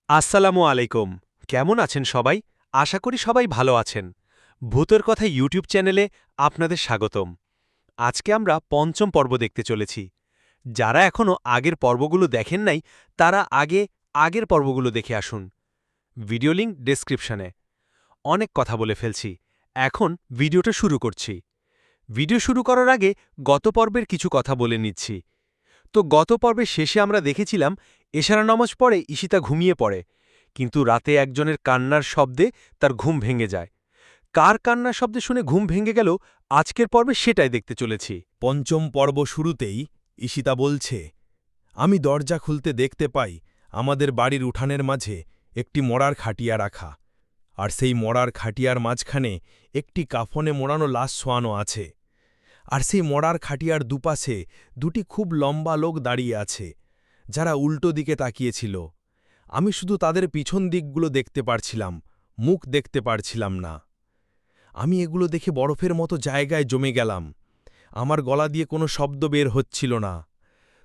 আসসালামু আলাইকুম। কেমন আছেন সবাই? আশা করি সবাই ভালো আছেন। ভূতের কথা ইউটিউব চ্যানেলে আপনাদের স্বাগতম। আজকে আমরা পঞ্চম পর্ব দেখতে চলেছি। যারা এখনও আগের পর্বগুলো দেখেন নাই, তারা আগের পর্বগুলো দেখে আসুন। ভিডিও লিঙ্ক ডেসক্রিপশনে। অনেক কথা বলে ফেলছি, এখন ভিডিওটা শুরু করছি। ভিডিও শুরু করার আগে গত পর্বের কিছু কথা বলে নিচ্ছি। তো গত পর্বের শেষে আমরা দেখেছিলাম এশারা নামাজ পড়ে ঈশিতা ঘুমিয়ে পড়ে, কিন্তু রাতে একজনের কান্নার শব্দে তার ঘুম ভেঙে যায়। কার কান্নার শব্দে শুনে ঘুম ভেঙে গেল আজকের পর্বে সেটাই দেখতে চলেছি। পঞ্চম পর্ব শুরুতেই ঈশিতা বলছে, আমি দরজা খুলতে দেখতে পাই আমাদের বাড়ির উঠানের মাঝে একটি মরার খাটিয়া রাখা, আর সেই মরার খাটিয়ার মাঝখানে একটি কাফনে মোড়ানো লাশ শোয়ানো আছে। আর সেই মরার খাটিয়ার দুপাশে দুটি খুব লম্বা লোক দাঁড়িয়ে আছে, যারা উল্টো দিকে তাকিয়েছিল। আমি শুধু তাদের পিছন দিকগুলো দেখতে পারছিলাম, মুখ দেখতে পারছিলাম না। আমি এগুলো দেখে বরফের মতো জায়গায় জমে গেলাম। আমার গলা দিয়ে কোনো শব্দ বের হচ্ছিল না।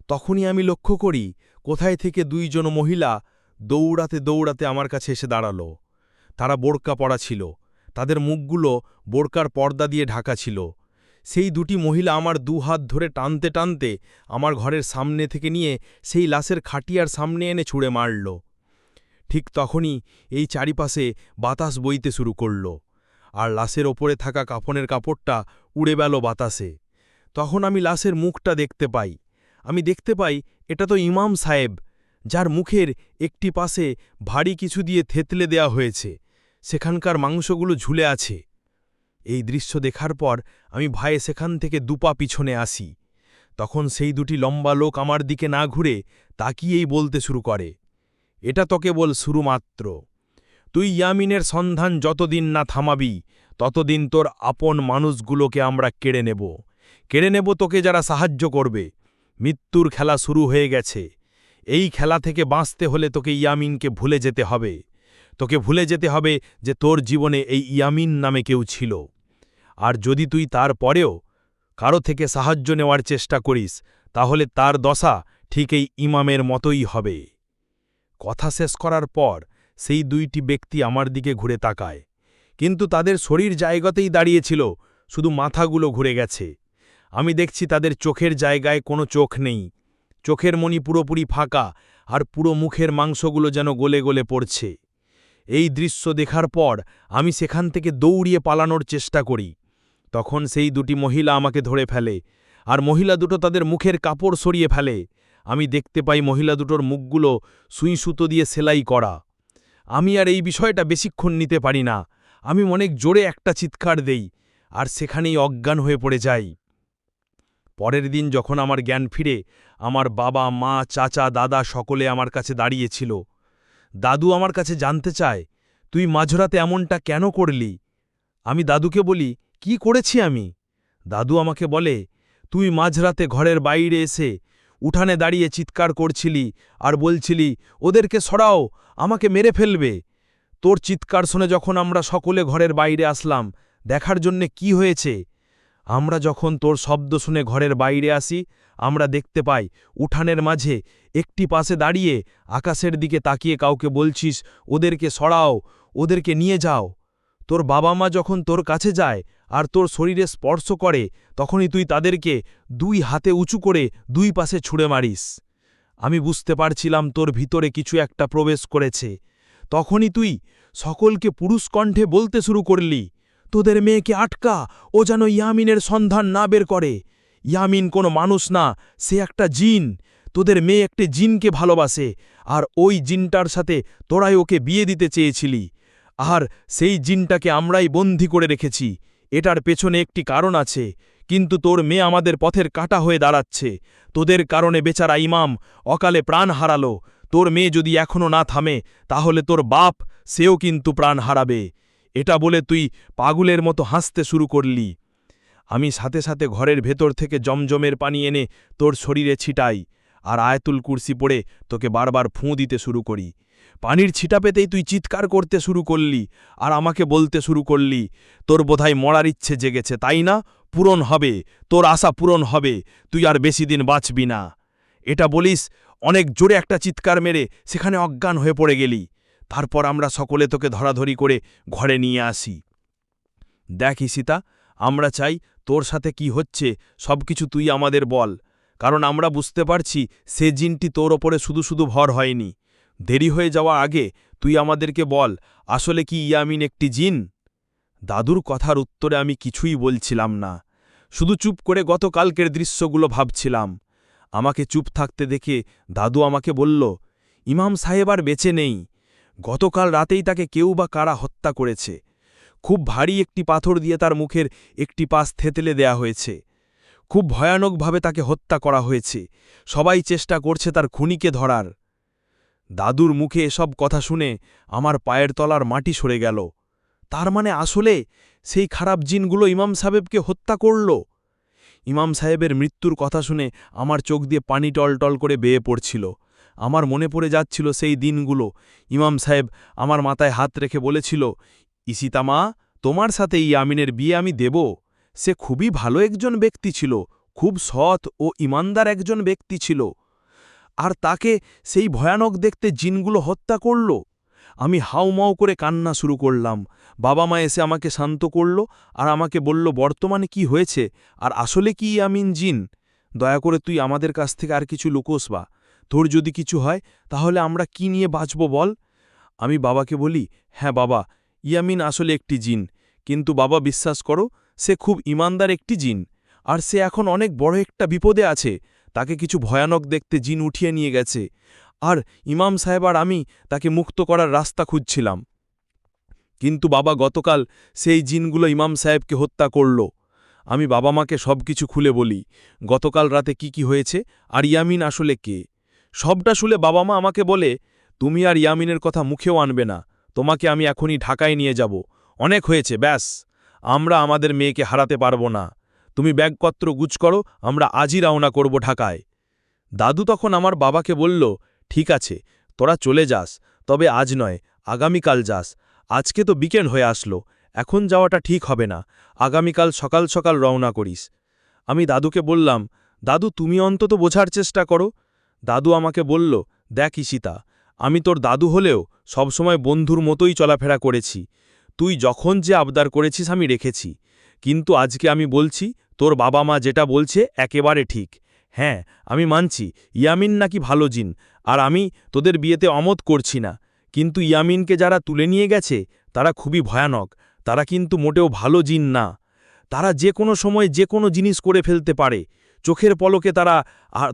তখনই আমি লক্ষ্য করি কোথায় থেকে দুইজন মহিলা দৌড়াতে দৌড়াতে আমার কাছে এসে দাঁড়াল। তারা বোরকা পরা ছিল, তাদের মুখগুলো বোরকার পর্দা দিয়ে ঢাকা ছিল। সেই দুটি মহিলা আমার দুহাত ধরে টানতে টানতে আমার ঘরের সামনে থেকে নিয়ে সেই লাশের খাটিয়ার সামনে এনে ছুঁড়ে মারল। ঠিক তখনই এই চারিপাশে বাতাস বইতে শুরু করল, আর লাশের ওপরে থাকা কাফনের কাপড়টা উড়ে গেল বাতাসে। তখন আমি লাশের মুখটা দেখতে পাই। আমি দেখতে পাই এটা তো ইমাম সাহেব, যার মুখের একটি পাশে ভারী কিছু দিয়ে থেতলে দেয়া হয়েছে, সেখানকার মাংসগুলো ঝুলে আছে। এই দৃশ্য দেখার পর আমি ভয়ে সেখান থেকে দুপা পিছনে আসি। তখন সেই দুটি লম্বা লোক আমার দিকে না ঘুরে তাকিয়েই বলতে শুরু করে, এটা তো কেবল শুরু মাত্র। তুই ইয়ামিনের সন্ধান যতদিন না থামাবি, ততদিন তোর আপন মানুষগুলোকে আমরা কেড়ে নেব তোকে যারা সাহায্য করবে। মৃত্যুর খেলা শুরু হয়ে গেছে। এই খেলা থেকে বাঁচতে হলে তোকে ইয়ামিনকে ভুলে যেতে হবে। তোকে ভুলে যেতে হবে যে তোর জীবনে এই ইয়ামিন নামে কেউ ছিল। আর যদি তুই তার পরেও কারো থেকে সাহায্য নেওয়ার চেষ্টা করিস, তাহলে তার দশা ঠিক এই ইমামের মতোই হবে। কথা শেষ করার পর সেই দুইটি ব্যক্তি আমার দিকে ঘুরে তাকায়, কিন্তু তাদের শরীর জায়গাতেই দাঁড়িয়েছিল, শুধু মাথাগুলো ঘুরে গেছে। আমি দেখছি তাদের চোখের জায়গায় কোনো চোখ নেই, চোখের মণি পুরোপুরি ফাঁকা, আর পুরো মুখের মাংসগুলো যেন গলে গলে পড়ছে। এই দৃশ্য দেখার পর আমি সেখান থেকে দৌড়িয়ে পালানোর চেষ্টা করি। তখন সেই দুটি মহিলা আমাকে ধরে ফেলে, আর মহিলা দুটো তাদের মুখের কাপড় সরিয়ে ফেলে। আমি দেখতে পাই মহিলা দুটোর মুখগুলো সুই সুতো দিয়ে সেলাই করা। আমি আর এই বিষয়টা বেশিক্ষণ নিতে পারি না। আমি অনেক জোরে একটা চিৎকার দেই, আর সেখানেই অজ্ঞান হয়ে পড়ে যাই। পরের দিন যখন আমার জ্ঞান ফিরে, আমার বাবা, মা, চাচা, দাদা সকলে আমার কাছে দাঁড়িয়েছিল। দাদু আমার কাছে জানতে চায়, তুই মাঝরাতে এমনটা কেন করলি? আমি দাদুকে বলি, কি করেছি আমি? দাদু আমাকে বলে, তুই মাঝরাতে ঘরের বাইরে এসে উঠানে দাঁড়িয়ে চিৎকার করছিলি আর বলছিলি, ওদেরকে সরাও, আমাকে মেরে ফেলবে। তোর চিৎকার শুনে যখন আমরা সকলে ঘরের বাইরে আসলাম দেখার জন্যে কি হয়েছে, আমরা যখন তোর শব্দ শুনে ঘরের বাইরে আসি, আমরা দেখতে পাই উঠানের মাঝে একটি পাশে দাঁড়িয়ে আকাশের দিকে তাকিয়ে কাউকে বলছিস, ওদেরকে সরাও, ওদেরকে নিয়ে যাও। তোর বাবা মা যখন তোর কাছে যায় আর তোর শরীরে স্পর্শ করে, তখনই তুই তাদেরকে দুই হাতে উঁচু করে দুই পাশে ছুঁড়ে মারিস। আমি বুঝতে পারছিলাম তোর ভিতরে কিছু একটা প্রবেশ করেছে। তখনই তুই সকলকে পুরুষ কণ্ঠে বলতে শুরু করলি, তোদের মেয়েকে আটকা, ও যেন ইয়ামিনের সন্ধান না বের করে। ইয়ামিন কোনো মানুষ না, সে একটা জিন। তোদের মেয়ে একটি জিনকে ভালোবাসে, আর ওই জিনটার সাথে তোরাই ওকে বিয়ে দিতে চেয়েছিলি। আর সেই জিনটাকে আমরাই বন্দী করে রেখেছি। এটার পেছনে একটি কারণ আছে, কিন্তু তোর মেয়ে আমাদের পথের কাঁটা হয়ে দাঁড়াচ্ছে। তোদের কারণে বেচারা ইমাম অকালে প্রাণ হারালো। তোর মেয়ে যদি এখনও না থামে, তাহলে তোর বাপ, সেও কিন্তু প্রাণ হারাবে। এটা বলে তুই পাগলের মতো হাসতে শুরু করলি। আমি সাথে সাথে ঘরের ভেতর থেকে জমজমের পানি এনে তোর শরীরে ছিটাই, আর আয়াতুল কুরসি পড়ে তোকে বারবার ফুঁ দিতে শুরু করি। পানির ছিটা পেতেই তুই চিৎকার করতে শুরু করলি, আর আমাকে বলতে শুরু করলি, তোর বোধহয় মরার ইচ্ছে জেগেছে, তাই না? পূরণ হবে, তোর আশা পূরণ হবে, তুই আর বেশি দিন বাঁচবি না। এটা বলিস অনেক জোরে একটা চিৎকার মেরে সেখানে অজ্ঞান হয়ে পড়ে গেলি। তারপর আমরা সকলে তোকে ধরাধরি করে ঘরে নিয়ে আসি। দেখ ঈশিতা, আমরা চাই তোর সাথে কি হচ্ছে সবকিছু তুই আমাদের বল, কারণ আমরা বুঝতে পারছি সে জিনটি তোর ওপরে শুধু শুধু ভর হয়নি। দেরি হয়ে যাওয়া আগে তুই আমাদেরকে বল, আসলে কি ইয়ামিন একটি জিন? দাদুর কথার উত্তরে আমি কিছুই বলছিলাম না, শুধু চুপ করে গতকালকের দৃশ্যগুলো ভাবছিলাম। আমাকে চুপ থাকতে দেখে দাদু আমাকে বলল, ইমাম সাহেব আর বেঁচে নেই। গতকাল রাতেই তাকে কেউ বা কারা হত্যা করেছে। খুব ভারী একটি পাথর দিয়ে তার মুখের একটি পাশ থেতলে দেয়া হয়েছে। খুব ভয়ানকভাবে তাকে হত্যা করা হয়েছে। সবাই চেষ্টা করছে তার খুনিকে ধরার। দাদুর মুখে এসব কথা শুনে আমার পায়ের তলার মাটি সরে গেল। তার মানে আসলে সেই খারাপ জিনগুলো ইমাম সাহেবকে হত্যা করল? ইমাম সাহেবের মৃত্যুর কথা শুনে আমার চোখ দিয়ে পানি টলটল করে বেয়ে পড়ছিল। আমার মনে পড়ে যাচ্ছিল সেই দিনগুলো। ইমাম সাহেব আমার মাথায় হাত রেখে বলেছিল, ঈশিতা মা, তোমার সাথে ইয়ামিনের বিয়ে আমি দেব। সে খুবই ভালো একজন ব্যক্তি ছিল, খুব সৎ ও ইমানদার একজন ব্যক্তি ছিল, আর তাকে সেই ভয়ানক দেখতে জিনগুলো হত্যা করল। আমি হাউমাউ করে কান্না শুরু করলাম। বাবা মা এসে আমাকে শান্ত করল আর আমাকে বলল, বর্তমানে কি হয়েছে আর আসলে কি ইয়ামিন জিন? দয়া করে তুই আমাদের কাছ থেকে আর কিছু লুকোস বা, তোর যদি কিছু হয় তাহলে আমরা কি নিয়ে বাঁচব বল? আমি বাবাকে বলি, হ্যাঁ বাবা, ইয়ামিন আসলে একটি জিন, কিন্তু বাবা বিশ্বাস করো, সে খুব ইমানদার একটি জিন, আর সে এখন অনেক বড় একটা বিপদে আছে। তাকে কিছু ভয়ানক দেখতে জিন উঠিয়ে নিয়ে গেছে, আর ইমাম সাহেব আর আমি তাকে মুক্ত করার রাস্তা খুঁজছিলাম। কিন্তু বাবা, গতকাল সেই জিনগুলো ইমাম সাহেবকে হত্যা করল। আমি বাবা মাকে সব কিছু খুলে বলি, গতকাল রাতে কি হয়েছে আর ইয়ামিন আসলে কে। সবটা শুনে বাবা মা আমাকে বলে, তুমি আর ইয়ামিনের কথা মুখেও আনবে না, তোমাকে আমি এখনই ঢাকায় নিয়ে যাব। অনেক হয়েছে, ব্যাস, আমরা আমাদের মেয়েকে হারাতে পারব না। তুমি ব্যাগপত্র গুছ করো, আমরা আজই রওনা করব ঢাকায়। দাদু তখন আমার বাবাকে বলল, ঠিক আছে, তোরা চলে যাস, তবে আজ নয়, আগামীকাল যাস। আজকে তো বিকেল হয়ে আসলো, এখন যাওয়াটা ঠিক হবে না। আগামীকাল সকাল সকাল রওনা করিস। আমি দাদুকে বললাম, দাদু তুমি অন্তত বোঝার চেষ্টা করো। দাদু আমাকে বলল, দেখ ঈশিতা, আমি তোর দাদু হলেও সবসময় বন্ধুর মতোই চলাফেরা করেছি। তুই যখন যে আবদার করেছিস আমি রেখেছি, কিন্তু আজকে আমি বলছি, তোর বাবা মা যেটা বলছে একেবারে ঠিক। হ্যাঁ, আমি মানছি ইয়ামিন নাকি ভালো জিন, আর আমি তোদের বিয়েতে অমত করছি না, কিন্তু ইয়ামিনকে যারা তুলে নিয়ে গেছে তারা খুবই ভয়ানক। তারা কিন্তু মোটেও ভালো জিন না। তারা যে কোনো সময় যে কোনো জিনিস করে ফেলতে পারে। চোখের পলকে তারা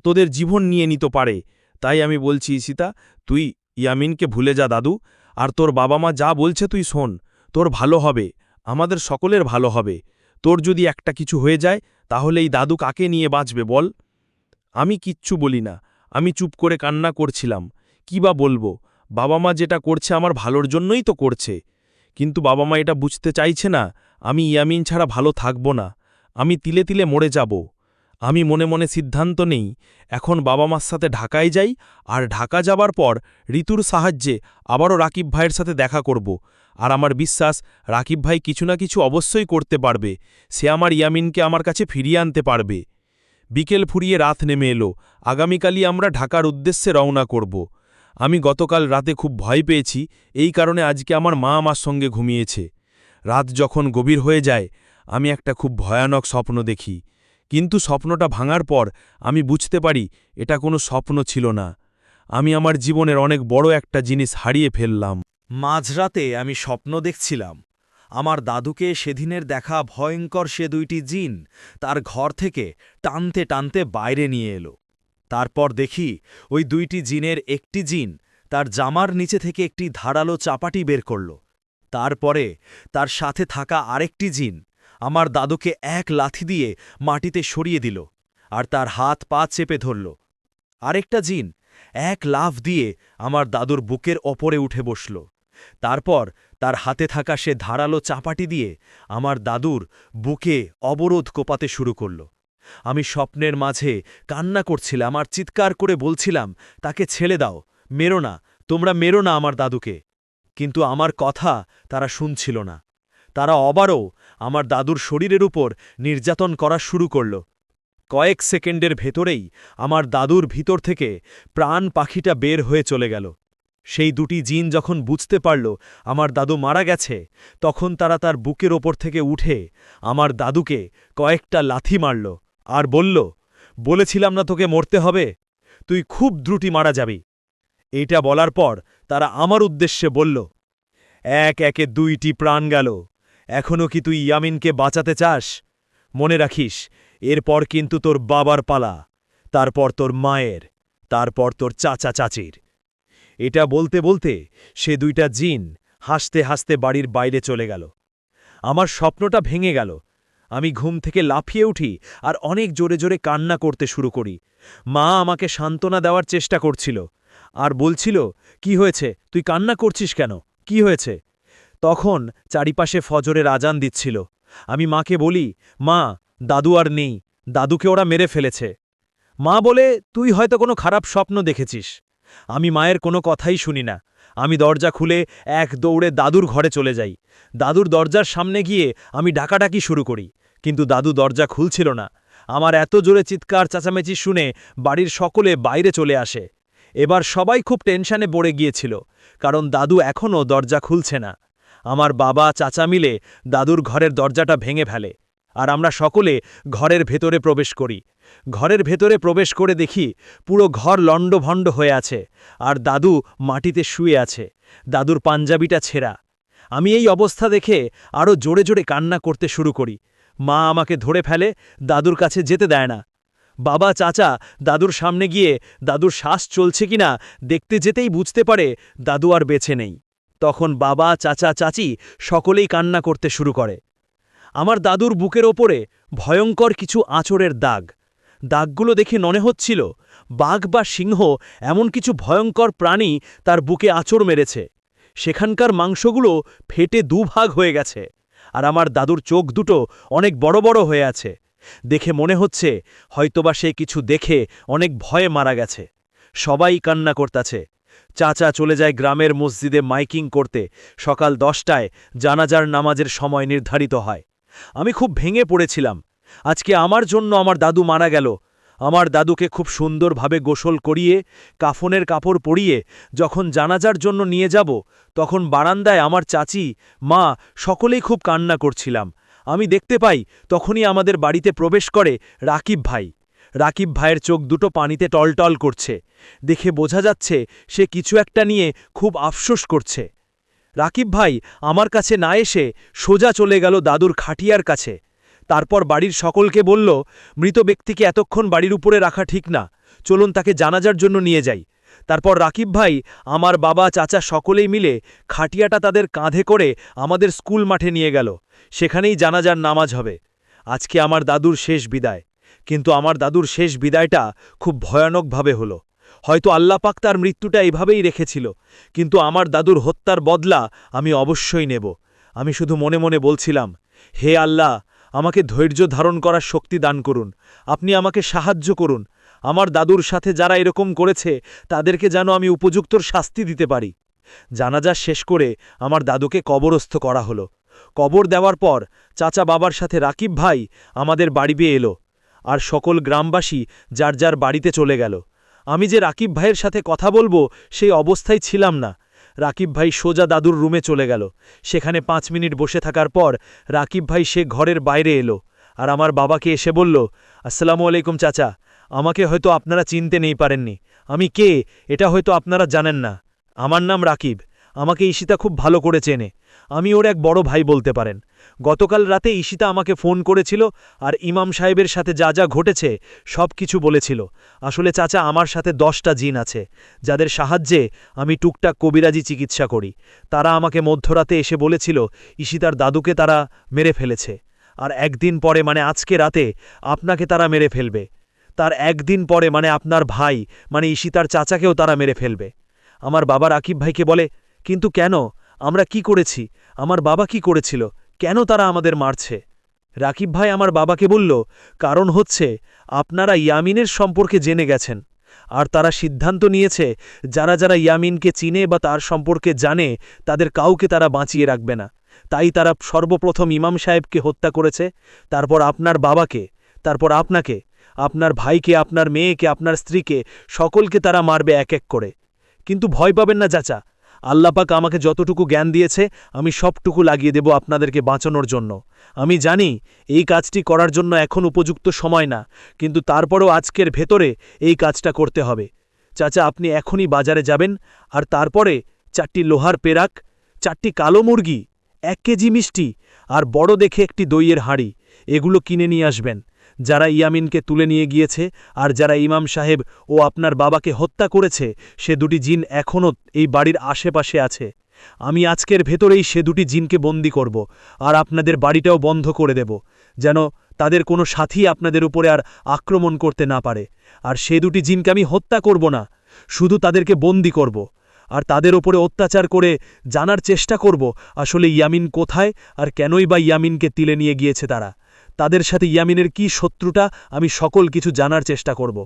তোদের জীবন নিয়ে নিতে পারে। তাই আমি বলছি ঈশিতা, তুই ইয়ামিনকে ভুলে যা দাদু, আর তোর বাবা মা যা বলছে তুই শোন। তোর ভালো হবে, আমাদের সকলের ভালো হবে। তোর যদি একটা কিছু হয়ে যায় তাহলে এই দাদু কাকে নিয়ে বাঁচবে বল? আমি কিচ্ছু বলি না, আমি চুপ করে কান্না করছিলাম। কি বা বলবো, বাবা মা যেটা করছে আমার ভালোর জন্যই তো করছে। কিন্তু বাবা মা এটা বুঝতে চাইছে না, আমি ইয়ামিন ছাড়া ভালো থাকব না, আমি তিলে তিলে মরে যাব। আমি মনে মনে সিদ্ধান্ত নেই, এখন বাবা মার সাথে ঢাকায় যাই, আর ঢাকা যাবার পর ঋতুর সাহায্যে আবারও রাকিব ভাইয়ের সাথে দেখা করব। আর আমার বিশ্বাস রাকিব ভাই কিছু না কিছু অবশ্যই করতে পারবে। সে আমার ইয়ামিনকে আমার কাছে ফিরিয়ে আনতে পারবে। বিকেল ফুরিয়ে রাত নেমে এলো। আগামীকালই আমরা ঢাকার উদ্দেশ্যে রওনা করব। আমি গতকাল রাতে খুব ভয় পেয়েছি, এই কারণে আজকে আমার মা আমার সঙ্গে ঘুমিয়েছে। রাত যখন গভীর হয়ে যায়, আমি একটা খুব ভয়ানক স্বপ্ন দেখি, কিন্তু স্বপ্নটা ভাঙার পর আমি বুঝতে পারি এটা কোনো স্বপ্ন ছিল না। আমি আমার জীবনের অনেক বড় একটা জিনিস হারিয়ে ফেললাম। মাঝরাতে আমি স্বপ্ন দেখছিলাম, আমার দাদুকে সেদিনের দেখা ভয়ঙ্কর সে দুইটি জিন তার ঘর থেকে টানতে টানতে বাইরে নিয়ে এলো। তারপর দেখি ওই দুইটি জিনের একটি জিন তার জামার নিচে থেকে একটি ধারালো চাপাটি বের করল। তারপরে তার সাথে থাকা আরেকটি জিন আমার দাদুকে এক লাথি দিয়ে মাটিতে সরিয়ে দিল, আর তার হাত পা চেপে ধরল। আরেকটা জিন এক লাফ দিয়ে আমার দাদুর বুকের ওপরে উঠে বসল। তারপর তার হাতে থাকা সে ধারালো চাপাটি দিয়ে আমার দাদুর বুকে অবরোধ কোপাতে শুরু করল। আমি স্বপ্নের মাঝে কান্না করছিলাম আর চিৎকার করে বলছিলাম, তাকে ছেড়ে দাও, মেরো না, তোমরা মেরো না আমার দাদুকে। কিন্তু আমার কথা তারা শুনছিল না। তারা আবারও আমার দাদুর শরীরের উপর নির্যাতন করা শুরু করল। কয়েক সেকেন্ডের ভেতরেই আমার দাদুর ভিতর থেকে প্রাণ পাখিটা বের হয়ে চলে গেল। সেই দুটি জিন যখন বুঝতে পারল আমার দাদু মারা গেছে, তখন তারা তার বুকের ওপর থেকে উঠে আমার দাদুকে কয়েকটা লাথি মারল আর বলল, বলেছিলাম না তোকে মরতে হবে, তুই খুব দ্রুতি মারা যাবি। এইটা বলার পর তারা আমার উদ্দেশ্যে বলল, এক একে 2টি প্রাণ গেল, এখনও কি তুই ইয়ামিনকে বাঁচাতে চাস? মনে রাখিস, এরপর কিন্তু তোর বাবার পালা, তারপর তোর মায়ের, তারপর তোর চাচা চাচির। এটা বলতে বলতে সে 2টা জিন হাসতে হাসতে বাড়ির বাইরে চলে গেল। আমার স্বপ্নটা ভেঙে গেল। আমি ঘুম থেকে লাফিয়ে উঠি আর অনেক জোরে জোরে কান্না করতে শুরু করি। মা আমাকে সান্ত্বনা দেওয়ার চেষ্টা করছিল আর বলছিল, কি হয়েছে, তুই কান্না করছিস কেন, কি হয়েছে? তখন চারিপাশে ফজরের আজান দিচ্ছিল। আমি মাকে বলি, মা, দাদু আর নেই, দাদুকে ওরা মেরে ফেলেছে। মা বলে, তুই হয়তো কোনো খারাপ স্বপ্ন দেখেছিস। আমি মায়ের কোনো কথাই শুনি না। আমি দরজা খুলে এক দৌড়ে দাদুর ঘরে চলে যাই। দাদুর দরজার সামনে গিয়ে আমি ডাকাডাকি শুরু করি, কিন্তু দাদু দরজা খুলছিল না। আমার এত জোরে চিৎকার চেঁচামেচি শুনে বাড়ির সকলে বাইরে চলে আসে। এবার সবাই খুব টেনশনে পড়ে গিয়েছিল, কারণ দাদু এখনও দরজা খুলছে না। আমার বাবা চাচা মিলে দাদুর ঘরের দরজাটা ভেঙে ফেলে, আর আমরা সকলে ঘরের ভেতরে প্রবেশ করি। ঘরের ভেতরে প্রবেশ করে দেখি পুরো ঘর লণ্ডভণ্ড হয়ে আছে, আর দাদু মাটিতে শুয়ে আছে, দাদুর পাঞ্জাবিটা ছেঁড়া। আমি এই অবস্থা দেখে আরও জোরে জোরে কান্না করতে শুরু করি। মা আমাকে ধরে ফেলে, দাদুর কাছে যেতে দেয় না। বাবা চাচা দাদুর সামনে গিয়ে দাদুর শ্বাস চলছে কিনা দেখতে যেতেই বুঝতে পারে দাদু আর বেঁচে নেই। তখন বাবা চাচা চাচি সকলেই কান্না করতে শুরু করে। আমার দাদুর বুকের ওপরে ভয়ঙ্কর কিছু আঁচড়ের দাগ। দাগগুলো দেখে মনে হচ্ছিল বাঘ বা সিংহ এমন কিছু ভয়ঙ্কর প্রাণী তার বুকে আঁচড় মেরেছে। সেখানকার মাংসগুলো ফেটে দুভাগ হয়ে গেছে, আর আমার দাদুর চোখ দুটো অনেক বড় বড় হয়ে আছে। দেখে মনে হচ্ছে হয়তোবা সে কিছু দেখে অনেক ভয়ে মারা গেছে। সবাই কান্না করতেছে। চাচা চলে যায় গ্রামের মসজিদে মাইকিং করতে। সকাল 10টায় জানাজার নামাজের সময় নির্ধারিত হয়। আমি খুব ভেঙে পড়েছিলাম। আজকে আমার জন্য আমার দাদু মারা গেল। আমার দাদুকে খুব সুন্দরভাবে গোসল করিয়ে কাফনের কাপড় পরিয়ে যখন জানাজার জন্য নিয়ে যাব, তখন বারান্দায় আমার চাচি, মা সকলেই খুব কান্না করছিলাম। আমি দেখতে পাই তখনই আমাদের বাড়িতে প্রবেশ করে রাকিব ভাই। রাকিব ভাইয়ের চোখ দুটো পানিতে টলটল করছে। দেখে বোঝা যাচ্ছে সে কিছু একটা নিয়ে খুব আফসোস করছে। রাকিব ভাই আমার কাছে না এসে সোজা চলে গেল দাদুর খাটিয়ার কাছে। তারপর বাড়ির সকলকে বলল, মৃত ব্যক্তিকে এতক্ষণ বাড়ির উপরে রাখা ঠিক না, চলুন তাকে জানাজার জন্য নিয়ে যাই। তারপর রাকিব ভাই, আমার বাবা চাচা সকলেই মিলে খাটিয়াটা তাদের কাঁধে করে আমাদের স্কুল মাঠে নিয়ে গেল। সেখানেই জানাজার নামাজ হবে। আজকে আমার দাদুর শেষ বিদায়। কিন্তু আমার দাদুর শেষ বিদায়টা খুব ভয়ানকভাবে হলো। হয়তো আল্লাহ পাক তার মৃত্যুটা এভাবেই রেখেছিল, কিন্তু আমার দাদুর হত্যার বদলা আমি অবশ্যই নেব। আমি শুধু মনে মনে বলছিলাম, হে আল্লাহ, আমাকে ধৈর্য ধারণ করার শক্তি দান করুন, আপনি আমাকে সাহায্য করুন। আমার দাদুর সাথে যারা এরকম করেছে তাদেরকে যেন আমি উপযুক্ত শাস্তি দিতে পারি। জানাজা শেষ করে আমার দাদুকে কবরস্থ করা হলো। কবর দেওয়ার পর চাচা বাবার সাথে রাকিব ভাই আমাদের বাড়ি পেয়ে এলো, আর সকল গ্রামবাসী যার যার বাড়িতে চলে গেল। আমি যে রাকিব ভাইয়ের সাথে কথা বলবো সেই অবস্থায় ছিলাম না। রাকিব ভাই সোজা দাদুর রুমে চলে গেল। সেখানে 5 মিনিট বসে থাকার পর রাকিব ভাই সে ঘরের বাইরে এলো, আর আমার বাবাকে এসে বলল, আসসালামু আলাইকুম চাচা, আমাকে হয়তো আপনারা চিনতে নেই পারেননি। আমি কে এটা হয়তো আপনারা জানেন না। আমার নাম রাকিব। আমাকে ঈশিতা খুব ভালো করে চেনে। আমি ওর এক বড় ভাই বলতে পারেন। গতকাল রাতে ঈশিতা আমাকে ফোন করেছিল আর ইমাম সাহেবের সাথে যা যা ঘটেছে সব কিছু বলেছিল। আসলে চাচা, আমার সাথে 10টা জিন আছে, যাদের সাহায্যে আমি টুকটাক কবিরাজি চিকিৎসা করি। তারা আমাকে মধ্যরাতে এসে বলেছিল ঈশিতার দাদুকে তারা মেরে ফেলেছে, আর একদিন পরে মানে আজকে রাতে আপনাকে তারা মেরে ফেলবে। তার একদিন পরে মানে আপনার ভাই মানে ঈশিতার চাচাকেও তারা মেরে ফেলবে। আমার বাবা রাকিব ভাইকে বলে, কিন্তু কেন, আমরা কি করেছি, আমার বাবা কি করেছিল, কেন তারা আমাদের মারছে? রাকিব ভাই আমার বাবাকে বলল, কারণ হচ্ছে আপনারা ইয়ামিনের সম্পর্কে জেনে গেছেন, আর তারা সিদ্ধান্ত নিয়েছে যারা যারা ইয়ামিনকে চিনে বা তার সম্পর্কে জানে তাদের কাউকে তারা বাঁচিয়ে রাখবে না। তাই তারা সর্বপ্রথম ইমাম সাহেবকে হত্যা করেছে, তারপর আপনার বাবাকে, তারপর আপনাকে, আপনার ভাইকে, আপনার মেয়েকে, আপনার স্ত্রীকে, সকলকে তারা মারবে এক এক করে। কিন্তু ভয় পাবেন না চাচা, আল্লাপাক আমাকে যতটুকু জ্ঞান দিয়েছে আমি সবটুকু লাগিয়ে দেব আপনাদেরকে বাঁচানোর জন্য। আমি জানি এই কাজটি করার জন্য এখন উপযুক্ত সময় না, কিন্তু তারপরও আজকের ভেতরে এই কাজটা করতে হবে। চাচা, আপনি এখনই বাজারে যাবেন, আর তারপরে 4টি লোহার পেরাক, 4টি কালো মুরগি, 1 কেজি মিষ্টি আর বড় দেখে একটি দইয়ের হাঁড়ি, এগুলো কিনে নিয়ে আসবেন। যারা ইয়ামিনকে তুলে নিয়ে গিয়েছে আর যারা ইমাম সাহেব ও আপনার বাবাকে হত্যা করেছে, সে দুটি জিন এখনও এই বাড়ির আশেপাশে আছে। আমি আজকের ভেতরেই সে দুটি জিনকে বন্দী করব, আর আপনাদের বাড়িটাও বন্ধ করে দেব, যেন তাদের কোনো সাথী আপনাদের উপরে আর আক্রমণ করতে না পারে। আর সে দুটি জিনকে আমি হত্যা করব না, শুধু তাদেরকে বন্দী করব, আর তাদের ওপরে অত্যাচার করে জানার চেষ্টা করব আসলে ইয়ামিন কোথায় আর কেনই বা ইয়ামিনকে তুলে নিয়ে গিয়েছে তারা। তাদের সাথে ইয়ামিনের কি শত্রুতা আমি সকল কিছু জানার চেষ্টা করব।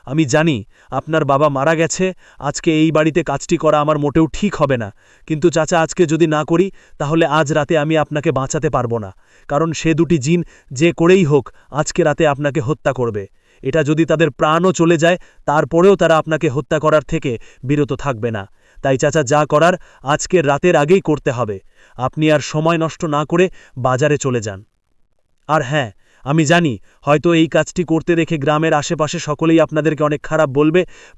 আমি জানি আপনার বাবা মারা গেছে, আজকে এই বাড়িতে কাজটি করা আমার মোটেও ঠিক হবে না, কিন্তু চাচা আজকে যদি না করি তাহলে আজ রাতে আমি আপনাকে বাঁচাতে পারবো না, কারণ সে দুটি জিন যে করেই হোক আজকে রাতে আপনাকে হত্যা করবে। এটা যদি তাদের প্রাণও চলে যায় তারপরেও তারা আপনাকে হত্যা করার থেকে বিরত থাকবে না। তাই চাচা, যা করার আজকের রাতের আগেই করতে হবে। আপনি আর সময় নষ্ট না করে বাজারে চলে যান। আর হ্যাঁ, আমি জানি হয়তো এই কাজটি করতে দেখে গ্রামের আশেপাশে সকলেই আপনাদেরকে অনেক খারাপ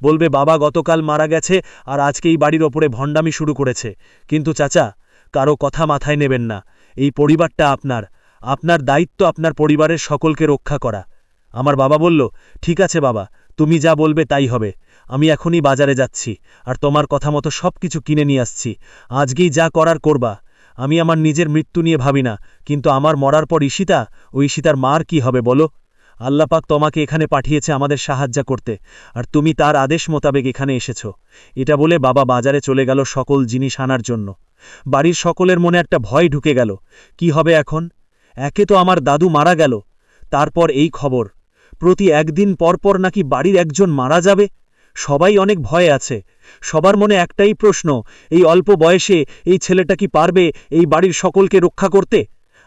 বলবে বাবা গতকাল মারা গেছে আর আজকে এই বাড়ির ওপরে ভণ্ডামি শুরু করেছে। কিন্তু চাচা, কারো কথা মাথায় নেবেন না। এই পরিবারটা আপনার দায়িত্ব আপনার পরিবারের সকলকে রক্ষা করা। আমার বাবা বলল, ঠিক আছে বাবা, তুমি যা বলবে তাই হবে। আমি এখনই বাজারে যাচ্ছি, আর তোমার কথা মতো সব কিছু কিনে নিয়ে আসছি। আজকেই যা করার করবা। আমি আমার নিজের মৃত্যু নিয়ে ভাবি না, কিন্তু আমার মরার পর ঈশিতা ও ঈশিতার মার কি হবে বলো? আল্লাপাক তোমাকে এখানে পাঠিয়েছে আমাদের সাহায্য করতে, আর তুমি তার আদেশ মোতাবেক এখানে এসেছ। এটা বলে বাবা বাজারে চলে গেল সকল জিনিস আনার জন্য। বাড়ির সকলের মনে একটা ভয় ঢুকে গেল, কি হবে এখন? একে তো আমার দাদু মারা গেল, তারপর এই খবর, প্রতি একদিন পরপর নাকি বাড়ির একজন মারা যাবে। সবাই অনেক ভয়ে আছে। সবার মনে একটাই প্রশ্ন, এই অল্প বয়সে এই ছেলেটা কি পারবে এই বাড়ির সকলকে রক্ষা করতে?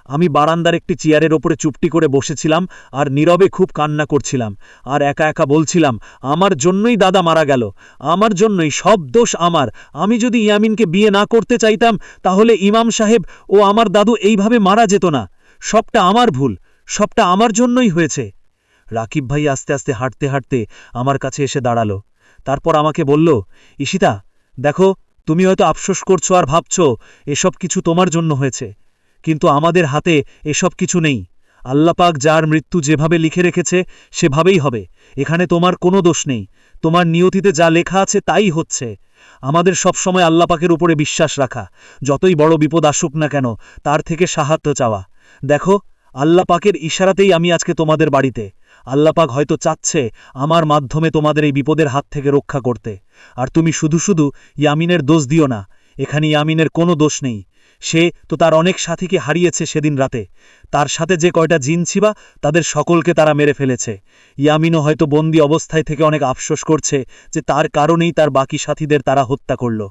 আমি বারান্দার একটি চেয়ারের ওপরে চুপটি করে বসেছিলাম আর নীরবে খুব কান্না করছিলাম, আর একা একা বলছিলাম, আমার জন্যই দাদা মারা গেল, আমার জন্যই, সব দোষ আমার। আমি যদি ইয়ামিনকে বিয়ে না করতে চাইতাম তাহলে ইমাম সাহেব ও আমার দাদু এইভাবে মারা যেত না। সবটা আমার ভুল, সবটা আমার জন্যই হয়েছে। রাকিব ভাই আস্তে আস্তে হাঁটতে হাঁটতে আমার কাছে এসে দাঁড়ালো। তারপর আমাকে বলল, ঈশিতা, দেখো, তুমি হয়তো আফসোস করছো আর ভাবছ এসব কিছু তোমার জন্য হয়েছে, কিন্তু আমাদের হাতে এসব কিছু নেই। আল্লাপাক যার মৃত্যু যেভাবে লিখে রেখেছে সেভাবেই হবে। এখানে তোমার কোনো দোষ নেই। তোমার নিয়তিতে যা লেখা আছে তাই হচ্ছে। আমাদের সবসময় আল্লাপাকের উপরে বিশ্বাস রাখা, যতই বড় বিপদ আসুক না কেন তার থেকে সাহায্য চাওয়া। দেখো, আল্লাপাকের ইশারাতেই আমি আজকে তোমাদের বাড়িতে। আল্লাপাক হয়তো চাচ্ছে আমার মাধ্যমে তোমাদের এই বিপদের হাত থেকে রক্ষা করতে। আর তুমি শুধু শুধু ইয়ামিনের দোষ দিও না, এখানে ইয়ামিনের কোনো দোষ নেই। সে তো তার অনেক সাথীকে হারিয়েছে সেদিন রাতে। তার সাথে যে কয়টা জিন ছিল তাদের সকলকে তারা মেরে ফেলেছে। ইয়ামিনও হয়তো বন্দি অবস্থায় থেকে অনেক আফসোস করছে যে তার কারণেই তার বাকি সাথীদের তারা হত্যা করল।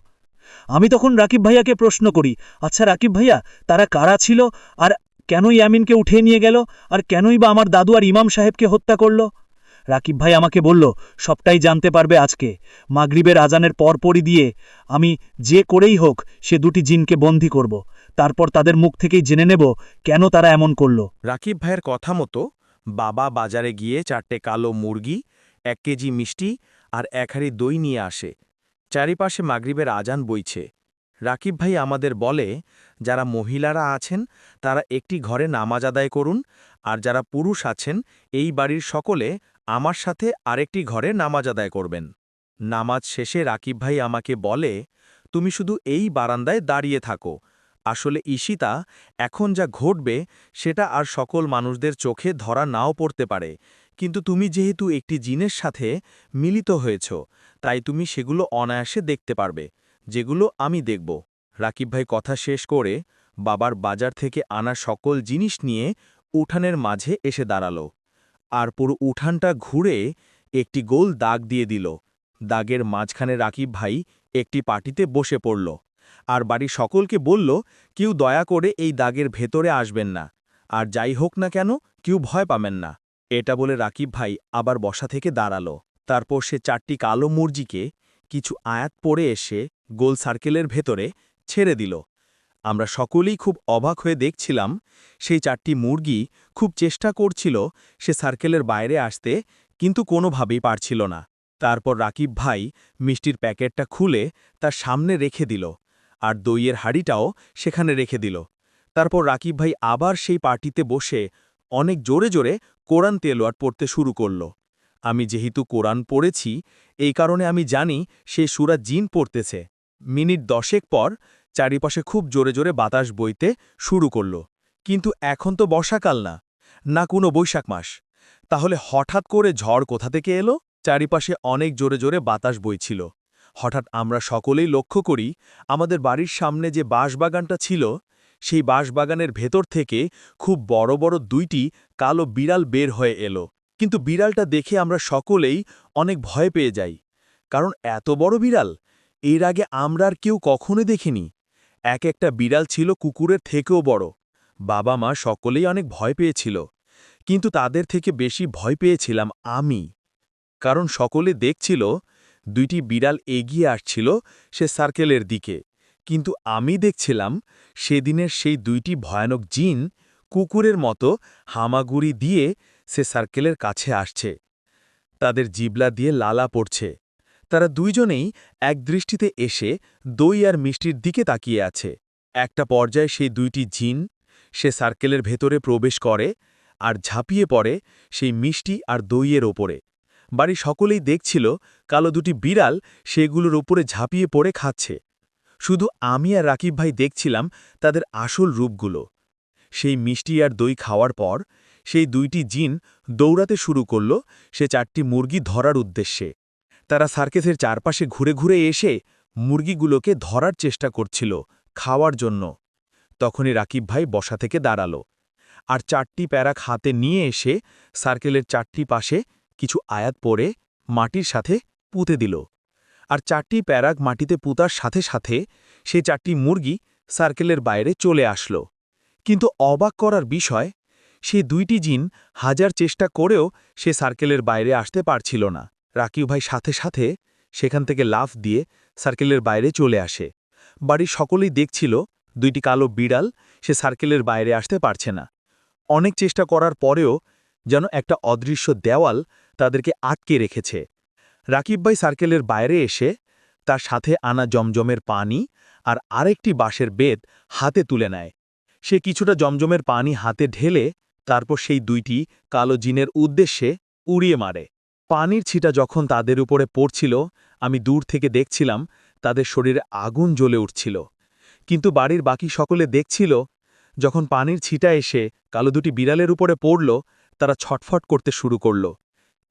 আমি তখন রাকিব ভাইয়াকে প্রশ্ন করি, আচ্ছা রাকিব ভাইয়া, তারা কারা ছিল, আর কেন ইয়ামিনকে উঠিয়ে নিয়ে গেল, আর কেনই বা আমার দাদু আর ইমাম সাহেবকে হত্যা করল? রাকিব ভাই আমাকে বলল, সবটাই জানতে পারবে আজকে। মাগরিবের আজানের পরপরই দিয়ে আমি যে করেই হোক সে দুটি জিনকে বন্দী করব, তারপর তাদের মুখ থেকেই জেনে নেব কেন তারা এমন করল। রাকিব ভাইয়ের কথা মতো বাবা বাজারে গিয়ে 4টে কালো মুরগি, 1 কেজি মিষ্টি আর 1 হাঁড়ি দই নিয়ে আসে। চারিপাশে মাগরিবের আজান বইছে। রাকিব ভাই আমাদের বলে, যারা মহিলারা আছেন তারা একটি ঘরে নামাজ আদায় করুন, আর যারা পুরুষ আছেন এই বাড়ির সকলে আমার সাথে আরেকটি ঘরে নামাজ আদায় করবেন। নামাজ শেষে রাকিব ভাই আমাকে বলে, তুমি শুধু এই বারান্দায় দাঁড়িয়ে থাকো। আসলে ঈশিতা, এখন যা ঘটবে সেটা আর সকল মানুষদের চোখে ধরা নাও পড়তে পারে, কিন্তু তুমি যেহেতু একটি জিনের সাথে মিলিত হয়েছ, তাই তুমি সেগুলো অনায়াসে দেখতে পারবে, যেগুলো আমি দেখব। রাকিব ভাই কথা শেষ করে বাবার বাজার থেকে আনা সকল জিনিস নিয়ে উঠানের মাঝে এসে দাঁড়ালো, আর পুরো উঠানটা ঘুরে একটি গোল দাগ দিয়ে দিল। দাগের মাঝখানে রাকিব ভাই একটি পাটিতে বসে পড়ল, আর বাড়ির সকলকে বলল, কেউ দয়া করে এই দাগের ভেতরে আসবেন না, আর যাই হোক না কেন কেউ ভয় পাবেন না। এটা বলে রাকিব ভাই আবার বসা থেকে দাঁড়ালো। তারপর সে 4টি কালো মুরগিকে কিছু আয়াত পড়ে এসে গোল সার্কেলের ভেতরে ছেড়ে দিল। আমরা সকলেই খুব অবাক হয়ে দেখছিলাম, সেই 4টি মুরগি খুব চেষ্টা করছিল সে সার্কেলের বাইরে আসতে, কিন্তু কোনোভাবেই পারছিল না। তারপর রাকিব ভাই মিষ্টির প্যাকেটটা খুলে তার সামনে রেখে দিল, আর দইয়ের হাঁড়িটাও সেখানে রেখে দিল। তারপর রাকিব ভাই আবার সেই পার্টিতে বসে অনেক জোরে জোরে কোরআন তেলাওয়াত পড়তে শুরু করল। আমি যেহেতু কোরআন পড়েছি, এই কারণে আমি জানি সে সূরা জিন পড়তেছে। মিনিট 10 পর চারিপাশে খুব জোরে জোরে বাতাস বইতে শুরু করল। কিন্তু এখন তো বর্ষাকাল না, না কোনো বৈশাখ মাস। তাহলে হঠাৎ করে ঝড় কোথা থেকে এলো? চারিপাশে অনেক জোরে জোরে বাতাস বইছিল। হঠাৎ আমরা সকলেই লক্ষ্য করি, আমাদের বাড়ির সামনে যে বাঁশবাগানটা ছিল, সেই বাঁশবাগানের ভেতর থেকে খুব বড় বড় 2টি কালো বিড়াল বের হয়ে এলো। কিন্তু বিড়ালটা দেখে আমরা সকলেই অনেক ভয় পেয়ে যাই, কারণ এত বড় বিড়াল এর আগে আমরা আর কেউ কখনো দেখিনি। একটা বিড়াল ছিল কুকুরের থেকেও বড়। বাবা মা সকলেই অনেক ভয় পেয়েছিল, কিন্তু তাদের থেকে বেশি ভয় পেয়েছিলাম আমি, কারণ সকলে দেখছিল 2টি বিড়াল এগিয়ে আসছিল সে সার্কেলের দিকে। কিন্তু আমি দেখছিলাম সেদিনের সেই 2টি ভয়ানক জিন কুকুরের মতো হামাগুড়ি দিয়ে সে সার্কেলের কাছে আসছে। তাদের জিবলা দিয়ে লালা পড়ছে। তারা দুইজনেই এক দৃষ্টিতে এসে দই আর মিষ্টির দিকে তাকিয়ে আছে। একটা পর্যায়ে সেই 2টি জিন সে সার্কেলের ভেতরে প্রবেশ করে আর ঝাঁপিয়ে পড়ে সেই মিষ্টি আর দইয়ের ওপরে। বাড়ি সকলেই দেখছিল কালো 2টি বিড়াল সেগুলোর ওপরে ঝাঁপিয়ে পড়ে খাচ্ছে। শুধু আমি আর রাকিব ভাই দেখছিলাম তাদের আসল রূপগুলো। সেই মিষ্টি আর দই খাওয়ার পর সেই 2টি জিন দৌড়াতে শুরু করল সে 4টি মুরগি ধরার উদ্দেশ্যে। তারা সার্কেসের চারপাশে ঘুরে ঘুরে এসে মুরগিগুলোকে ধরার চেষ্টা করছিল খাওয়ার জন্য। তখনই রাকিব ভাই বসা থেকে দাঁড়ালো আর 4টি প্যারাক হাতে নিয়ে এসে সার্কেলের 4টি পাশে কিছু আয়াত পড়ে মাটির সাথে পুঁতে দিল। আর 4টি প্যারাক মাটিতে পুঁতার সাথে সাথে সেই 4টি মুরগি সার্কেলের বাইরে চলে আসলো। কিন্তু অবাক করার বিষয়, সেই 2টি জিন হাজার চেষ্টা করেও সে সার্কেলের বাইরে আসতে পারছিল না। রাকিব ভাই সাথে সাথে সেখান থেকে লাফ দিয়ে সার্কেলের বাইরে চলে আসে। বাড়ির সকলেই দেখছিল 2টি কালো বিড়াল সে সার্কেলের বাইরে আসতে পারছে না। অনেক চেষ্টা করার পরেও যেন একটা অদৃশ্য দেওয়াল তাদেরকে আটকে রেখেছে। রাকিব ভাই সার্কেলের বাইরে এসে তার সাথে আনা জমজমের পানি আর আরেকটি বাঁশের বেত হাতে তুলে নেয়। সে কিছুটা জমজমের পানি হাতে ঢেলে তারপর সেই 2টি কালো জিনের উদ্দেশ্যে উড়িয়ে মারে। পানির ছিটা যখন তাদের উপরে পড়ছিল, আমি দূর থেকে দেখছিলাম তাদের শরীরে আগুন জ্বলে উঠছিল। কিন্তু বাড়ির বাকি সকলে দেখছিল, যখন পানির ছিটা এসে কালো 2টি বিড়ালের উপরে পড়ল, তারা ছটফট করতে শুরু করল।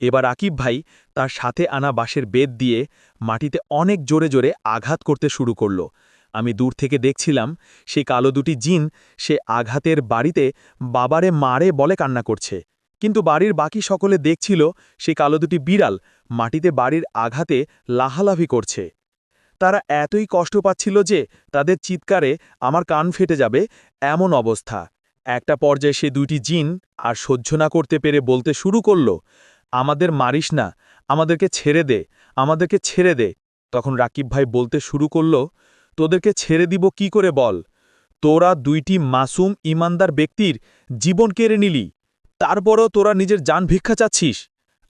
এবার আকিব ভাই তার সাথে আনা বাঁশের বেত দিয়ে মাটিতে অনেক জোরে জোরে আঘাত করতে শুরু করল। আমি দূর থেকে দেখছিলাম সেই কালো 2টি জিন সে আঘাতের বাড়িতে বাবারে মারে বলে কান্না করছে। কিন্তু বাড়ির বাকি সকলে দেখছিল সেই কালো 2টি বিড়াল মাটিতে বাড়ির আঘাতে লাহালাভি করছে। তারা এতই কষ্ট পাচ্ছিল যে তাদের চিৎকারে আমার কান ফেটে যাবে এমন অবস্থা। একটা পর্যায়ে সে 2টি জিন আর সহ্য না করতে পেরে বলতে শুরু করল, আমাদের মারিস না, আমাদেরকে ছেড়ে দে, আমাদেরকে ছেড়ে দে। তখন রাকিব ভাই বলতে শুরু করল, তোদেরকে ছেড়ে দিব কি করে বল? তোরা 2টি মাসুম ইমানদার ব্যক্তির জীবন কেড়ে নিলি, তারপরও তোরা নিজের জান ভিক্ষা চাচ্ছিস।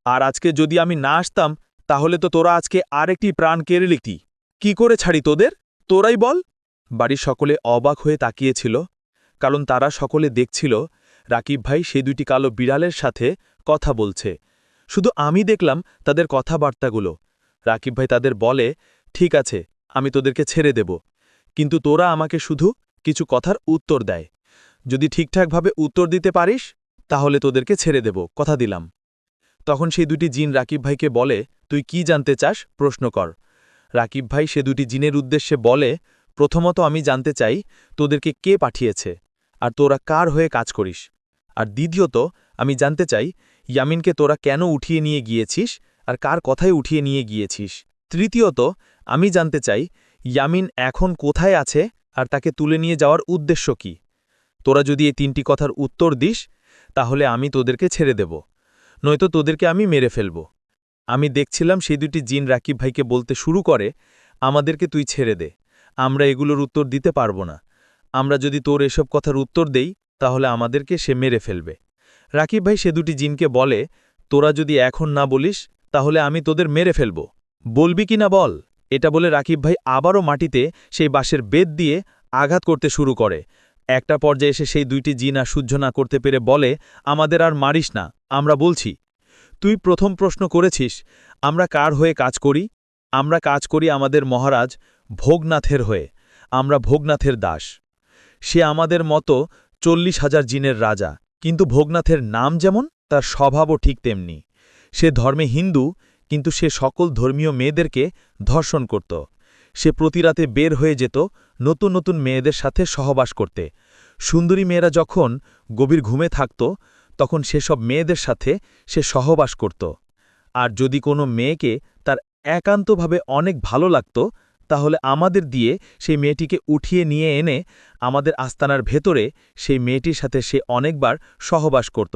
আর আজকে যদি আমি না আসতাম, তাহলে তো তোরা আজকে আরেকটি প্রাণ কেড়ে লিখতি। কি করে ছাড়ি তোদের? তোরাই বল। বাড়ির সকলে অবাক হয়ে তাকিয়েছিল, কারণ তারা সকলে দেখছিল রাকিব ভাই সেই 2টি কালো বিড়ালের সাথে কথা বলছে। শুধু আমি দেখলাম তাদের কথাবার্তাগুলো। রাকিব ভাই তাদের বলে, ঠিক আছে, আমি তোদেরকে ছেড়ে দেব, কিন্তু তোরা আমাকে শুধু কিছু কথার উত্তর দেয়। যদি ঠিকঠাকভাবে উত্তর দিতে পারিস, তাহলে তোদেরকে ছেড়ে দেব, কথা দিলাম। তখন সেই 2টি জিন রাকিব ভাইকে বলে, তুই কি জানতে চাস, প্রশ্ন কর। রাকিব ভাই সে 2টি জিনের উদ্দেশ্যে বলে, প্রথমত আমি জানতে চাই তোদেরকে কে পাঠিয়েছে আর তোরা কার হয়ে কাজ করিস। আর দ্বিতীয়ত আমি জানতে চাই ইয়ামিনকে তোরা কেন উঠিয়ে নিয়ে গিয়েছিস আর কার কথায় উঠিয়ে নিয়ে গিয়েছিস। তৃতীয়ত আমি জানতে চাই ইয়ামিন এখন কোথায় আছে আর তাকে তুলে নিয়ে যাওয়ার উদ্দেশ্য কি। তোরা যদি এই 3টি কথার উত্তর দিস, তাহলে আমি তোদেরকে ছেড়ে দেব, নয়তো তোদেরকে আমি মেরে ফেলব। আমি দেখছিলাম সেই দুটি জিন রাকিব ভাইকে বলতে শুরু করে, আমাদেরকে তুই ছেড়ে দে, আমরা এগুলোর উত্তর দিতে পারবো না। আমরা যদি তোর এসব কথার উত্তর দেই তাহলে আমাদেরকে সে মেরে ফেলবে। রাকিব ভাই সে দুটি জিনকে বলে, তোরা যদি এখন না বলিস তাহলে আমি তোদের মেরে ফেলব, বলবি কি না বল। এটা বলে রাকিব ভাই আবারও মাটিতে সেই বাঁশের বেত দিয়ে আঘাত করতে শুরু করে। একটা পর্যায়ে এসে সেই দুইটি জিন আর সহ্য না করতে পেরে বলে, আমাদের আর মারিস না, আমরা বলছি। তুই প্রথম প্রশ্ন করেছিস আমরা কার হয়ে কাজ করি। আমরা কাজ করি আমাদের মহারাজ ভোগনাথের হয়ে। আমরা ভোগনাথের দাস। সে আমাদের মতো 40,000 জিনের রাজা, কিন্তু ভোগনাথের নাম যেমন তার স্বভাবও ঠিক তেমনি। সে ধর্মে হিন্দু, কিন্তু সে সকল ধর্মীয় মেয়েদেরকে ধর্ষণ করত। সে প্রতি রাতে বের হয়ে যেত নতুন নতুন মেয়েদের সাথে সহবাস করতে। সুন্দরী মেয়েরা যখন গভীর ঘুমে থাকত তখন সেসব মেয়েদের সাথে সে সহবাস করত। আর যদি কোনো মেয়েকে তার একান্তভাবে অনেক ভালো লাগত তাহলে আমাদের দিয়ে সেই মেয়েটিকে উঠিয়ে নিয়ে এনে আমাদের আস্তানার ভেতরে সেই মেয়েটির সাথে সে অনেকবার সহবাস করত।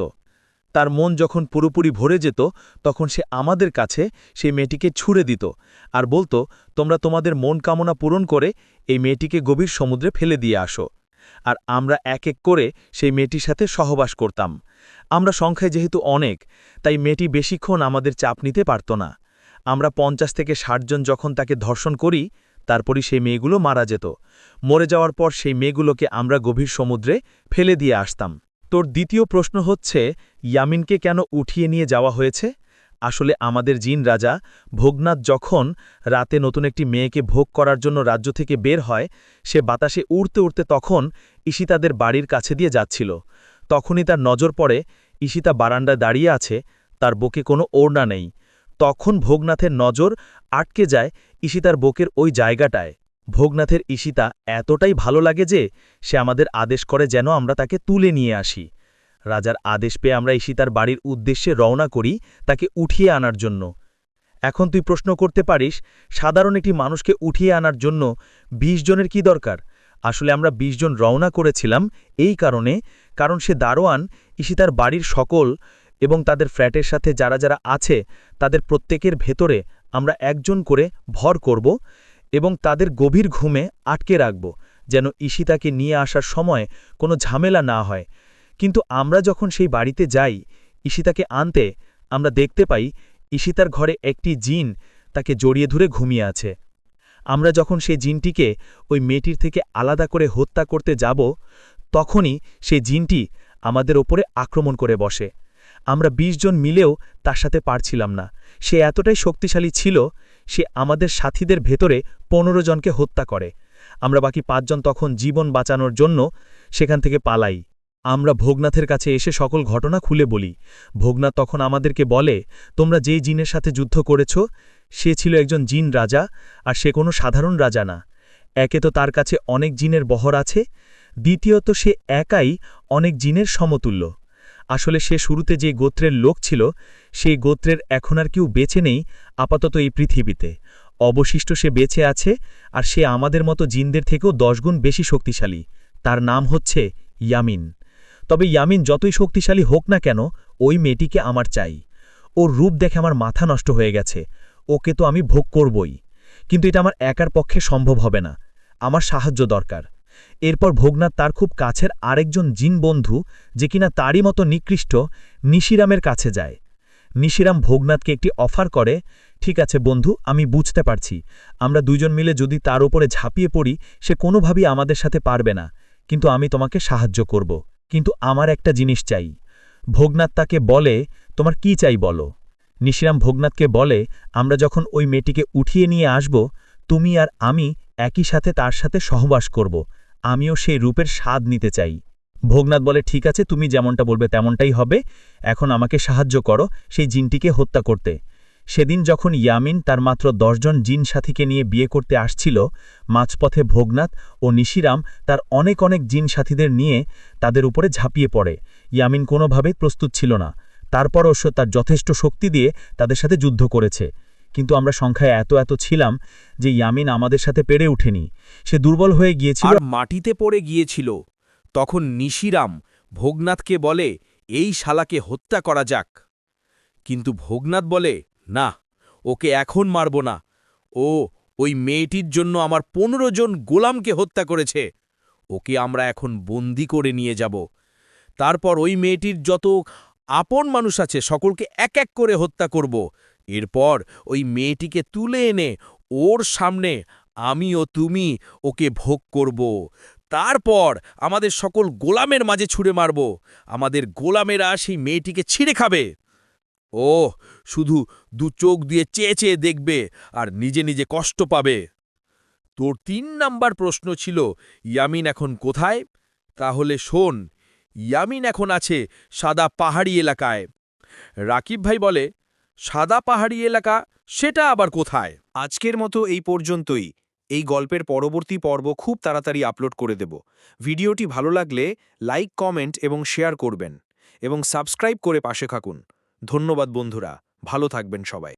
তার মন যখন পুরোপুরি ভরে যেত তখন সে আমাদের কাছে সেই মেয়েটিকে ছুঁড়ে দিত আর বলতো, তোমরা তোমাদের মন কামনা পূরণ করে এই মেয়েটিকে গভীর সমুদ্রে ফেলে দিয়ে আসো। আর আমরা এক এক করে সেই মেয়েটির সাথে সহবাস করতাম। আমরা সংখ্যায় যেহেতু অনেক, তাই মেয়েটি বেশিক্ষণ আমাদের চাপ নিতে পারত না। আমরা 50 থেকে 60 জন যখন তাকে ধর্ষণ করি, তারপরই সেই মেয়েগুলো মারা যেত। মরে যাওয়ার পর সেই মেয়েগুলোকে আমরা গভীর সমুদ্রে ফেলে দিয়ে আসতাম। তোর দ্বিতীয় প্রশ্ন হচ্ছে, ইয়ামিনকে কেন উঠিয়ে নিয়ে যাওয়া হয়েছে। আসলে আমাদের জিন রাজা ভোগনাথ যখন রাতে নতুন একটি মেয়েকে ভোগ করার জন্য রাজ্য থেকে বের হয়, সে বাতাসে উড়তে উড়তে তখন ঈশিতাদের বাড়ির কাছে দিয়ে যাচ্ছিল। তখনই তার নজর পড়ে ঈশিতা বারান্দায় দাঁড়িয়ে আছে, তার বুকে কোনো ওড়না নেই। তখন ভোগনাথের নজর আটকে যায় ঈশিতার বুকের ওই জায়গাটায়। ভোগনাথের ঈশিতা এতটাই ভালো লাগে যে সে আমাদের আদেশ করে যেন আমরা তাকে তুলে নিয়ে আসি। রাজার আদেশ পেয়ে আমরা ঈশিতার বাড়ির উদ্দেশ্যে রওনা করি তাকে উঠিয়ে আনার জন্য। এখন তুই প্রশ্ন করতে পারিস, সাধারণ একটি মানুষকে উঠিয়ে আনার জন্য 20 জনের কি দরকার। আসলে আমরা 20 জন রওনা করেছিলাম এই কারণ সে দারোয়ান ঈশিতার বাড়ির সকল এবং তাদের ফ্ল্যাটের সাথে যারা যারা আছে তাদের প্রত্যেকের ভেতরে আমরা একজন করে ভর করব এবং তাদের গভীর ঘুমে আটকে রাখব, যেন ঈশিতাকে নিয়ে আসার সময় কোনো ঝামেলা না হয়। কিন্তু আমরা যখন সেই বাড়িতে যাই ঈশিতাকে আনতে, আমরা দেখতে পাই ঈশিতার ঘরে একটি জিন তাকে জড়িয়ে ধরে ঘুমিয়ে আছে। আমরা যখন সেই জিনটিকে ওই মেয়েটির থেকে আলাদা করে হত্যা করতে যাব, তখনই সেই জিনটি আমাদের ওপরে আক্রমণ করে বসে। আমরা 20 জন মিলেও তার সাথে পারছিলাম না। সে এতটাই শক্তিশালী ছিল, সে আমাদের সাথীদের ভেতরে 15 জনকে হত্যা করে। আমরা বাকি 5 জন তখন জীবন বাঁচানোর জন্য সেখান থেকে পালাই। আমরা ভোগনাথের কাছে এসে সকল ঘটনা খুলে বলি। ভোগনাথ তখন আমাদেরকে বলে, তোমরা যেই জিনের সাথে যুদ্ধ করেছ সে ছিল একজন জিন রাজা, আর সে কোনো সাধারণ রাজা না। একে তো তার কাছে অনেক জিনের বহর আছে, দ্বিতীয়ত সে একাই অনেক জিনের সমতুল্য। আসলে সে শুরুতে যে গোত্রের লোক ছিল সেই গোত্রের এখন আর কেউ বেঁচে নেই আপাতত এই পৃথিবীতে। অবশিষ্ট সে বেঁচে আছে, আর সে আমাদের মতো জিনদের থেকেও 10 গুণ বেশি শক্তিশালী। তার নাম হচ্ছে ইয়ামিন। তবে ইয়ামিন যতই শক্তিশালী হোক না কেন, ওই মেয়েটিকে আমার চাই। ওর রূপ দেখে আমার মাথা নষ্ট হয়ে গেছে। ওকে তো আমি ভোগ করবই, কিন্তু এটা আমার একার পক্ষে সম্ভব হবে না, আমার সাহায্য দরকার। এরপর ভোগনাথ তার খুব কাছের আরেকজন জিন বন্ধু, যে কিনা তারই মতো নিকৃষ্ট, নিশিরামের কাছে যায়। নিশিরাম ভোগনাথকে একটি অফার করে, ঠিক আছে বন্ধু, আমি বুঝতে পারছি আমরা 2 জন মিলে যদি তার উপরে ঝাঁপিয়ে পড়ি সে কোনোভাবেই আমাদের সাথে পারবে না, কিন্তু আমি তোমাকে সাহায্য করব। কিন্তু আমার একটা জিনিস চাই। ভোগনাথ তাকে বলে, তোমার কি চাই বলো। নিশিরাম ভোগনাথকে বলে, আমরা যখন ওই মেয়েটিকে উঠিয়ে নিয়ে আসব, তুমি আর আমি একই সাথে তার সাথে সহবাস করব। আমিও সেই রূপের স্বাদ নিতে চাই। ভোগনাথ বলে, ঠিক আছে, তুমি যেমনটা বলবে তেমনটাই হবে। এখন আমাকে সাহায্য করো সেই জিনটিকে হত্যা করতে। সেদিন যখন ইয়ামিন তার মাত্র 10 জন জিন সাথীকে নিয়ে বিয়ে করতে আসছিল, মাঝপথে ভোগনাথ ও নিশিরাম তার অনেক অনেক জিন সাথীদের নিয়ে তাদের উপরে ঝাঁপিয়ে পড়ে। ইয়ামিন কোনোভাবেই প্রস্তুত ছিল না, তারপরও সে তার যথেষ্ট শক্তি দিয়ে তাদের সাথে যুদ্ধ করেছে। কিন্তু আমরা সংখ্যায় এত ছিলাম যে ইয়ামিন আমাদের সাথে পেরে ওঠেনি। সে দুর্বল হয়ে গিয়েছিল আর মাটিতে পড়ে গিয়েছিল। তখন নিশিরাম ভোগনাথকে বলে, এই শালাকে হত্যা করা যাক। কিন্তু ভোগনাথ বলে, না, ওকে এখন মারব না। ওই মেয়েটির জন্য আমার ১৫ জন গোলামকে হত্যা করেছে। ওকে আমরা এখন বন্দি করে নিয়ে যাব। তারপর ওই মেয়েটির যত আপন মানুষ আছে সকলকে এক এক করে হত্যা করব। এরপর ওই মেয়েটিকে তুলে এনে ওর সামনে আমি ও তুমি ওকে ভোগ করব। তারপর আমাদের সকল গোলামের মাঝে ছুঁড়ে মারব। আমাদের গোলামেরা সেই মেয়েটিকে ছিঁড়ে খাবে। শুধু দু চোখ দিয়ে চেয়ে চেয়ে দেখবে আর নিজে নিজে কষ্ট পাবে। তোর ৩ নাম্বার প্রশ্ন ছিল ইয়ামিন এখন কোথায়? তাহলে শোন, ইয়ামিন এখন আছে সাদা পাহাড়ি এলাকায়। রাকিব ভাই বলে, সাদা পাহাড়ি এলাকা সেটা আবার কোথায়? আজকের মতো এই পর্যন্তই। এই গল্পের পরবর্তী পর্ব খুব তাড়াতাড়ি আপলোড করে দেব। ভিডিওটি ভালো লাগলে লাইক, কমেন্ট এবং শেয়ার করবেন এবং সাবস্ক্রাইব করে পাশে থাকুন। ধন্যবাদ বন্ধুরা, ভালো থাকবেন সবাই।